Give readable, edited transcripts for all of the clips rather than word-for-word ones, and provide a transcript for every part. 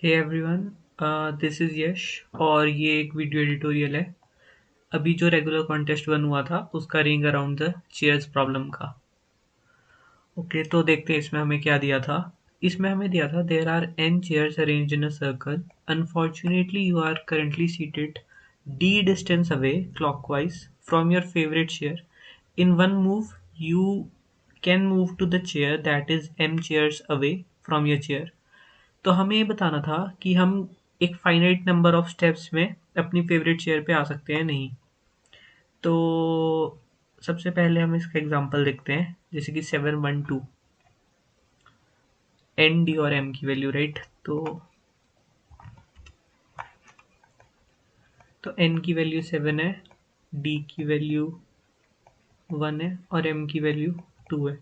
Hey everyone, this is यश और ये एक वीडियो एडिटोरियल है। अभी जो रेगुलर कॉन्टेस्ट वन हुआ था उसका ring around the chairs problem का। ओके, तो देखते हैं इसमें हमें क्या दिया था। इसमें हमें दिया था there are N chairs arranged in a circle. Unfortunately you are currently seated D distance away clockwise from your favourite chair. In one move you can move to the chair that is M chairs away from your chair. तो हमें ये बताना था कि हम एक finite number of steps में अपनी फेवरेट चेयर पे आ सकते हैं नहीं। तो सबसे पहले हम इसका एग्जांपल देखते हैं, जैसे कि 7 1 2 एन डी और एम की वैल्यू, राइट। तो एन की वैल्यू 7 है, डी की वैल्यू 1 है और एम की वैल्यू 2 है।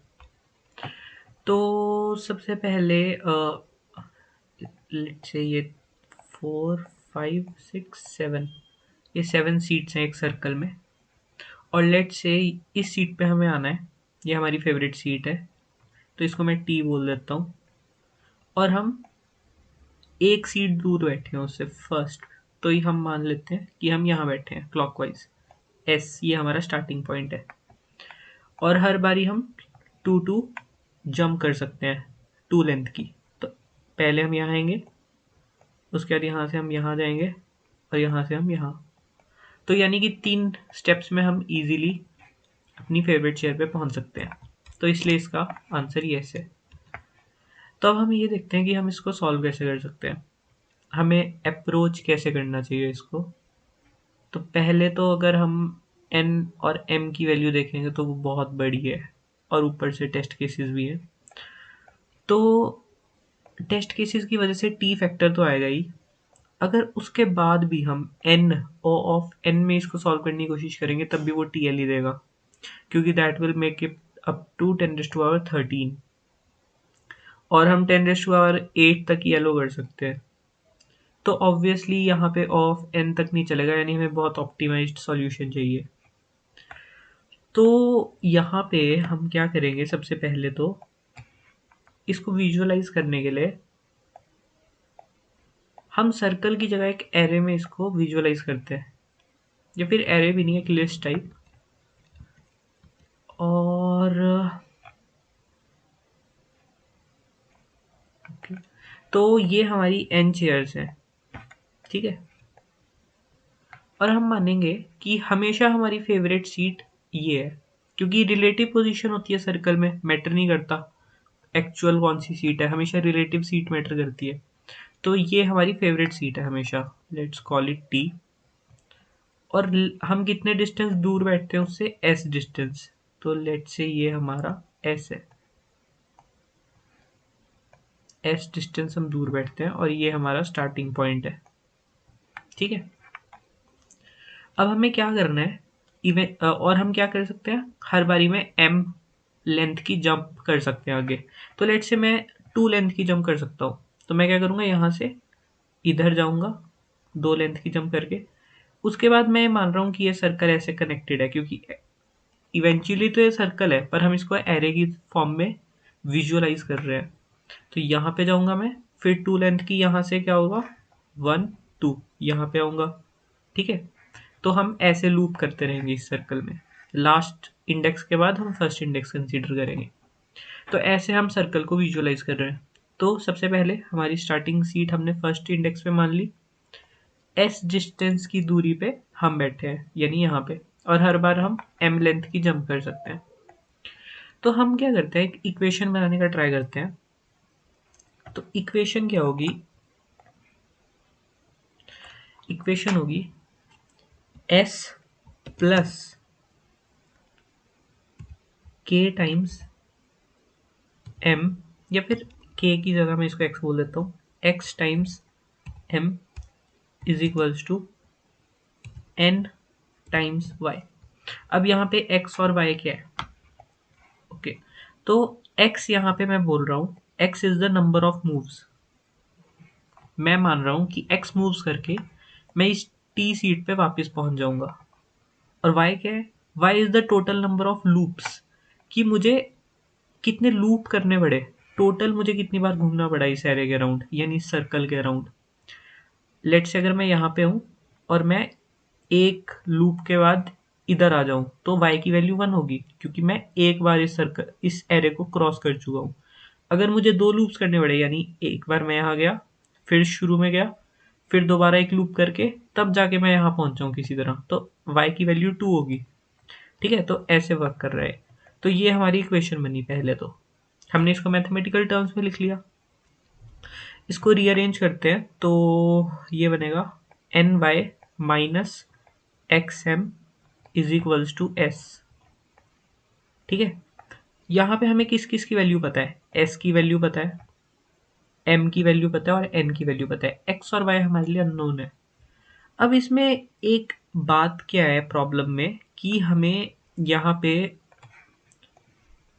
तो सबसे पहले लेट्स से ये 4 5 6 7, ये 7 सीट्स हैं एक सर्कल में। और लेट्स से इस सीट पे हमें आना है, ये हमारी फेवरेट सीट है, तो इसको मैं टी बोल देता हूँ। और हम एक सीट दूर बैठे हैं उससे फर्स्ट, तो ये हम मान लेते हैं कि हम यहाँ बैठे हैं क्लॉकवाइज। एस ये हमारा स्टार्टिंग पॉइंट है और हर बारी हम टू टू जंप कर सकते हैं, टू लेंथ की। तो पहले हम यहाँ आएंगे, उसके बाद यहाँ से हम यहाँ जाएंगे और यहाँ से हम यहाँ। तो यानी कि 3 स्टेप्स में हम इजीली अपनी फेवरेट चेयर पे पहुँच सकते हैं। तो इसलिए इसका आंसर येस है। तो अब हम ये देखते हैं कि हम इसको सॉल्व कैसे कर सकते हैं, हमें अप्रोच कैसे करना चाहिए इसको। तो पहले तो अगर हम एन और एम की वैल्यू देखेंगे तो वो बहुत बड़ी है और ऊपर से टेस्ट केसेस भी है। तो टेस्ट केसेस की वजह से टी फैक्टर तो आएगा ही। अगर उसके बाद भी हम एन ओ ऑफ एन में इसको सॉल्व करने की कोशिश करेंगे तब भी वो टी एल ही देगा, क्योंकि that will make it up to 10⁻13 और हम 10⁻8 तक ही एलो कर सकते हैं। तो ऑब्वियसली यहाँ पे ऑफ एन तक नहीं चलेगा, यानी हमें बहुत ऑप्टिमाइज्ड सॉल्यूशन चाहिए। तो यहाँ पे हम क्या करेंगे, सबसे पहले तो इसको विजुअलाइज करने के लिए हम सर्कल की जगह एक एरे में इसको विजुअलाइज करते हैं, या फिर एरे भी नहीं, एक लिस्ट टाइप। और तो ये हमारी एन चेयर्स है, ठीक है। और हम मानेंगे कि हमेशा हमारी फेवरेट सीट ये है, क्योंकि रिलेटिव पोजीशन होती है सर्कल में, मैटर नहीं करता एक्चुअल कौन सी सीट है, हमेशा रिलेटिव सीट मैटर करती है। तो ये हमारी फेवरेट सीट है हमेशा, लेट्स कॉल इट टी। और हम कितने डिस्टेंस दूर बैठते हैं उससे, एस डिस्टेंस। तो लेट्स से ये हमारा एस है, एस डिस्टेंस हम दूर बैठते हैं और ये हमारा स्टार्टिंग पॉइंट है, ठीक है। अब हमें क्या करना है, इवन और हम क्या कर सकते हैं, हर बारी में एम लेंथ की जंप कर सकते हैं आगे। तो लेट से मैं 2 लेंथ की जंप कर सकता हूँ, तो मैं क्या करूँगा, यहाँ से इधर जाऊँगा 2 लेंथ की जंप करके। उसके बाद मैं मान रहा हूँ कि ये सर्कल ऐसे कनेक्टेड है, क्योंकि इवेंचुअली तो ये सर्कल है पर हम इसको एरे की फॉर्म में विजुअलाइज कर रहे हैं। तो यहाँ पे जाऊँगा मैं, फिर 2 लेंथ की यहाँ से क्या होगा 1 2, यहाँ पे आऊँगा, ठीक है। तो हम ऐसे लूप करते रहेंगे इस सर्कल में, लास्ट इंडेक्स के बाद हम फर्स्ट इंडेक्स कंसीडर करेंगे। तो ऐसे हम सर्कल को विजुअलाइज कर रहे हैं। तो सबसे पहले हमारी स्टार्टिंग सीट हमने फर्स्ट इंडेक्स पे मान ली, एस डिस्टेंस की दूरी पे हम बैठे हैं यानी यहाँ पे, और हर बार हम एम लेंथ की जंप कर सकते हैं। तो हम क्या करते हैं, एक इक्वेशन बनाने का ट्राई करते हैं। तो इक्वेशन क्या होगी, इक्वेशन होगी एस प्लस के टाइम्स एम, या फिर के की जगह मैं इसको एक्स बोल देता हूँ, X times M is equals to N times Y. अब यहाँ पे एक्स और वाई क्या है, ओके। तो एक्स यहाँ पे मैं बोल रहा हूँ, x is the number of moves. मैं मान रहा हूँ कि एक्स मूव्स करके मैं इस टी सीट पे वापस पहुंच जाऊंगा। और वाई क्या है, Y is the total number of loops, कि मुझे कितने लूप करने पड़े टोटल मुझे कितनी बार घूमना पड़ा इस एरे के अराउंड, यानी इस सर्कल के अराउंड। लेट से अगर मैं यहाँ पे हूँ और मैं एक लूप के बाद इधर आ जाऊँ तो y की वैल्यू 1 होगी, क्योंकि मैं एक बार इस एरे को क्रॉस कर चुका हूँ। अगर मुझे 2 लूप्स करने पड़े, यानी एक बार मैं यहाँ गया, फिर शुरू में गया, फिर दोबारा एक लूप करके तब जाके मैं यहाँ पहुँच जाऊँ किसी तरह, तो y की वैल्यू 2 होगी। ठीक है, तो ऐसे वर्क कर रहा है। तो ये हमारी इक्वेशन बनी। पहले तो हमने इसको मैथमेटिकल टर्म्स में लिख लिया। इसको रीअरेंज करते हैं तो ये बनेगा N Y minus X M is equals to S. ठीक है, यहाँ पे हमें किस किस की वैल्यू पता है, एस की वैल्यू पता है, एम की वैल्यू पता है और एन की वैल्यू पता है। एक्स और वाई हमारे लिए अननोन है। अब इसमें एक बात क्या है प्रॉब्लम में, कि हमें यहाँ पे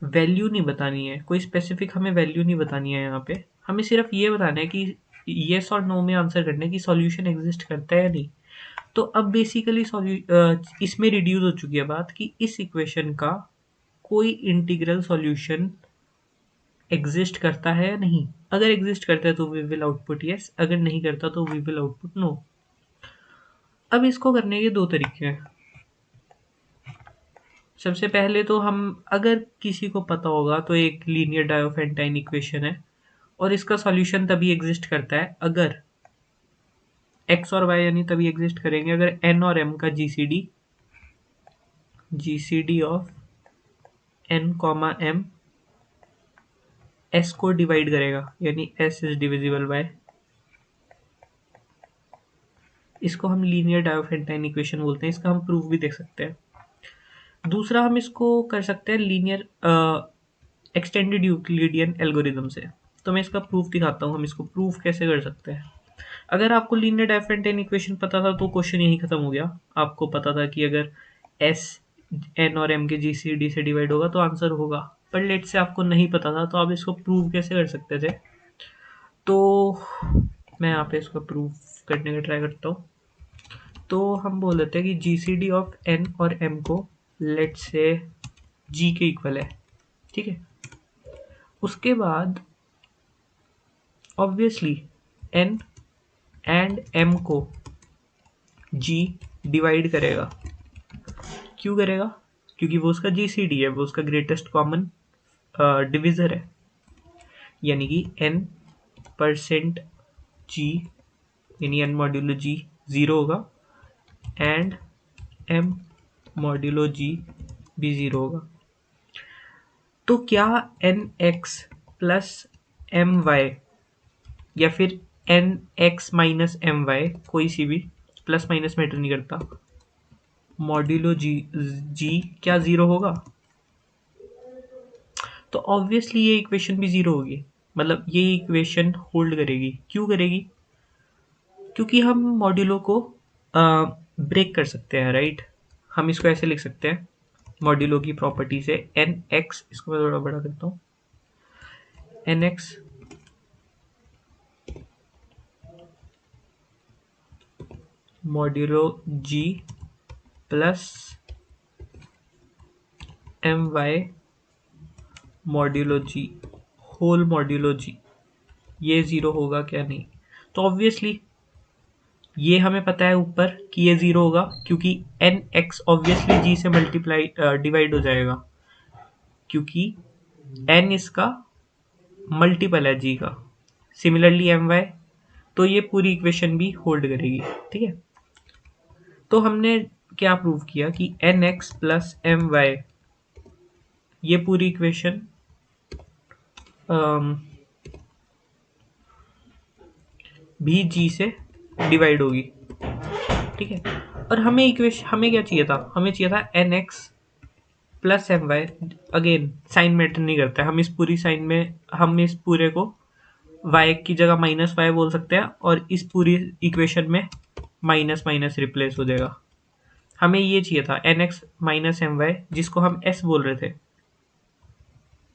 वैल्यू नहीं बतानी है, कोई स्पेसिफिक हमें वैल्यू नहीं बतानी है। यहाँ पे हमें सिर्फ ये बताना है कि येस और नो में आंसर करने की सॉल्यूशन एग्जिस्ट करता है या नहीं। तो अब बेसिकली इसमें रिड्यूस हो चुकी है बात कि इस इक्वेशन का कोई इंटीग्रल सॉल्यूशन एग्जिस्ट करता है या नहीं। अगर एग्जिस्ट करता है तो वी विल आउटपुट यस, अगर नहीं करता तो वी विल आउटपुट नो। अब इसको करने के दो तरीके हैं। सबसे पहले तो हम, अगर किसी को पता होगा तो एक लीनियर डायोफेंटाइन इक्वेशन है और इसका सॉल्यूशन तभी एग्जिस्ट करता है अगर एक्स और वाई, यानी तभी एग्जिस्ट करेंगे अगर एन और एम का GCD of N comma M S को डिवाइड करेगा, यानी एस इज डिविजिबल बाय। इसको हम लीनियर डायोफेंटाइन इक्वेशन बोलते हैं। इसका हम प्रूफ भी देख सकते हैं। दूसरा हम इसको कर सकते हैं लीनियर एक्सटेंडेड यूक्लिडियन एल्गोरिदम से। तो मैं इसका प्रूफ दिखाता हूँ, हम इसको प्रूफ कैसे कर सकते हैं। अगर आपको लीनियर डायोफेंटाइन इक्वेशन पता था तो क्वेश्चन यही खत्म हो गया। आपको पता था कि अगर एस एन और एम के जीसीडी से डिवाइड होगा तो आंसर होगा। पर लेट से आपको नहीं पता था, तो आप इसको प्रूव कैसे कर सकते थे। तो मैं यहाँ पे इसको प्रूफ करने का ट्राई करता हूँ। तो हम बोल देते हैं कि जीसीडी ऑफ एन और एम को लेट से जी के इक्वल है। ठीक है, उसके बाद ऑब्वियसली एन एंड एम को जी डिवाइड करेगा। क्यों करेगा? क्योंकि वो उसका जीसीडी है, वो उसका ग्रेटेस्ट कॉमन डिविजर है। यानी कि एन परसेंट जी, यानी एन मॉड्यूलो जी 0 होगा एंड एम मॉड्यूलो जी भी 0 होगा। तो क्या N X plus M Y या फिर N X minus M Y, कोई सी भी, प्लस माइनस मैटर नहीं करता, मॉड्यूलो जी क्या 0 होगा? तो ऑब्वियसली ये इक्वेशन भी 0 होगी। मतलब ये इक्वेशन होल्ड करेगी। क्यों करेगी? क्योंकि हम मॉड्यूलो को ब्रेक कर सकते हैं, राइट। हम इसको ऐसे लिख सकते हैं, मॉड्यूलो की प्रॉपर्टी से एन एक्स, इसको मैं थोड़ा बड़ा करता हूँ, एन एक्स मॉड्यूलो जी प्लस एम वाई मॉड्यूलो जी होल मॉड्यूलो जी, ये 0 होगा क्या? नहीं। तो ऑब्वियसली ये हमें पता है ऊपर कि ये 0 होगा, क्योंकि एन एक्स ऑब्वियसली जी से मल्टीप्लाई डिवाइड हो जाएगा, क्योंकि एन इसका मल्टीपल है जी का। सिमिलरली एम वाई, तो ये पूरी इक्वेशन भी होल्ड करेगी। ठीक है, तो हमने क्या प्रूव किया कि N X plus M Y, ये पूरी इक्वेशन भी जी से डिवाइड होगी। ठीक है, और हमें इक्वेशन, हमें क्या चाहिए था? हमें चाहिए था N X plus M Y. Again sign matter नहीं करता है, हम इस पूरी साइन में, हम इस पूरे को y की जगह माइनस वाई बोल सकते हैं और इस पूरी इक्वेशन में माइनस माइनस रिप्लेस हो जाएगा। हमें ये चाहिए था N X minus M Y, जिसको हम s बोल रहे थे।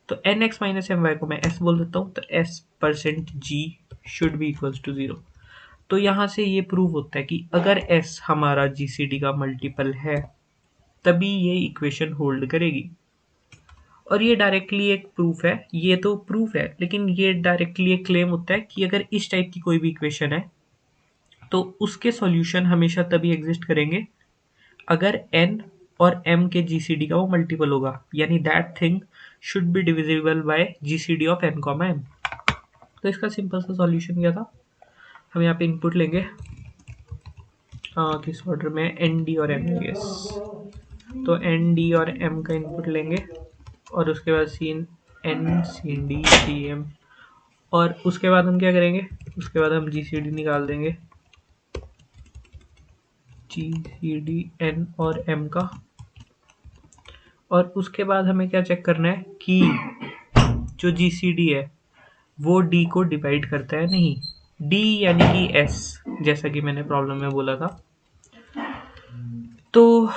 तो N X minus M Y को मैं s बोल देता हूँ, तो s percent G should be equals to 0। तो यहाँ से ये प्रूव होता है कि अगर s हमारा जीसीडी का मल्टीपल है तभी ये इक्वेशन होल्ड करेगी। और ये डायरेक्टली एक प्रूफ है, ये तो प्रूफ है, लेकिन ये डायरेक्टली एक क्लेम होता है कि अगर इस टाइप की कोई भी इक्वेशन है तो उसके सॉल्यूशन हमेशा तभी एग्जिस्ट करेंगे अगर n और m के जीसीडी का वो मल्टीपल होगा, यानी that thing should be divisible by GCD of n comma m। तो इसका सिंपल सा सॉल्यूशन क्या था, हम यहाँ पे इनपुट लेंगे किस ऑर्डर में, एन डी और एम, यस। तो एन डी और एम का इनपुट लेंगे और उसके बाद cin N C D C M, और उसके बाद हम क्या करेंगे, उसके बाद हम जी सी डी निकाल देंगे, जी सी डी एन और एम का। और उसके बाद हमें क्या चेक करना है कि जो जी सी डी है वो डी को डिवाइड करता है नहीं, डी यानी कि एस, जैसा कि मैंने प्रॉब्लम में बोला था। तो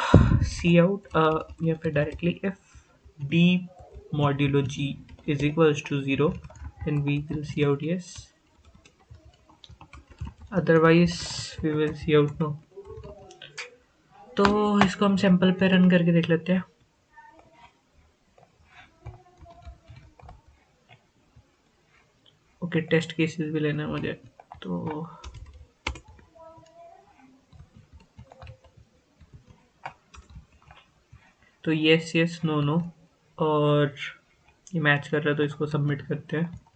सी आउट या फिर directly if D modulo G is equals to 0 then we will see out yes, otherwise we will see out no। तो इसको हम सैंपल पे रन करके देख लेते हैं। ओके, टेस्ट केसेस भी लेना है मुझे, तो यस यस नो नो, और ये मैच कर रहा है तो इसको सबमिट करते हैं।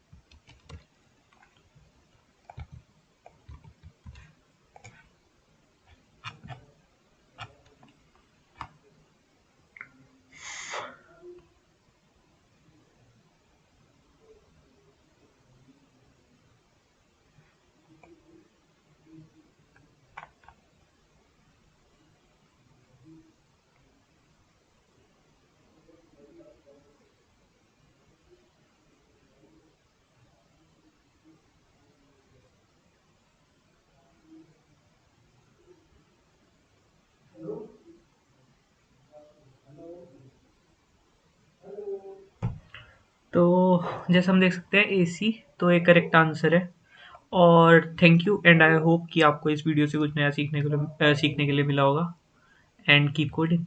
तो जैसे हम देख सकते हैं ए सी तो एक करेक्ट आंसर है। और thank you and I hope कि आपको इस वीडियो से कुछ नया सीखने के लिए मिला होगा। And keep coding.